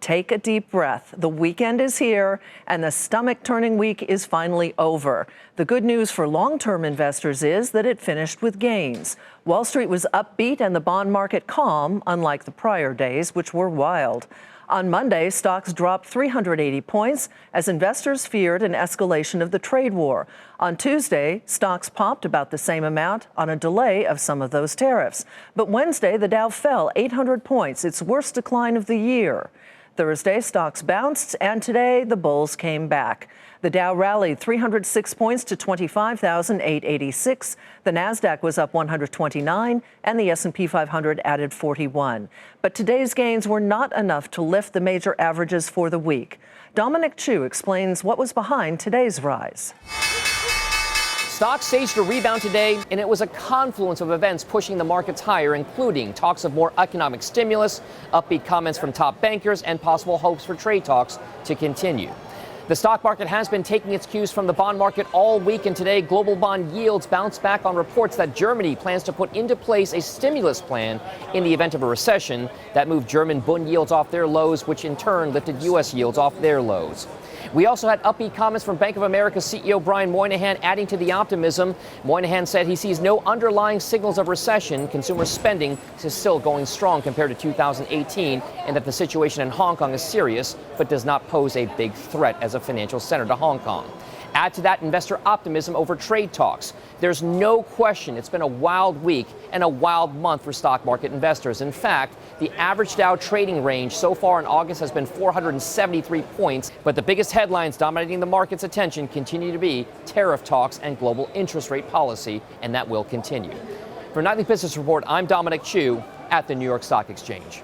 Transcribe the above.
Take a deep breath. The weekend is here, and the stomach-turning week is finally over. The good news for long-term investors is that it finished with gains. Wall Street was upbeat and the bond market calm, unlike the prior days, which were wild. On Monday, stocks dropped 380 points as investors feared an escalation of the trade war. On Tuesday, stocks popped about the same amount on a delay of some of those tariffs. But Wednesday, the Dow fell 800 points, its worst decline of the year. Thursday, stocks bounced, and today, the bulls came back. The Dow rallied 306 points to 25,886. The Nasdaq was up 129, and the S&P 500 added 41. But today's gains were not enough to lift the major averages for the week. Dominic Chu explains what was behind today's rise. Stocks staged a rebound today, and it was a confluence of events pushing the markets higher, including talks of more economic stimulus, upbeat comments from top bankers, and possible hopes for trade talks to continue. The stock market has been taking its cues from the bond market all week, and today global bond yields bounced back on reports that Germany plans to put into place a stimulus plan in the event of a recession. That moved German bund yields off their lows, which in turn lifted U.S. yields off their lows. We also had upbeat comments from Bank of America CEO Brian Moynihan adding to the optimism. Moynihan said he sees no underlying signals of recession. Consumer spending is still going strong compared to 2018, and that the situation in Hong Kong is serious but does not pose a big threat as a financial center to Hong Kong. Add to that investor optimism over trade talks. There's no question it's been a wild week and a wild month for stock market investors. In fact, the average Dow trading range so far in August has been 473 points. But the biggest headlines dominating the market's attention continue to be tariff talks and global interest rate policy, and that will continue. For Nightly Business Report, I'm Dominic Chu at the New York Stock Exchange.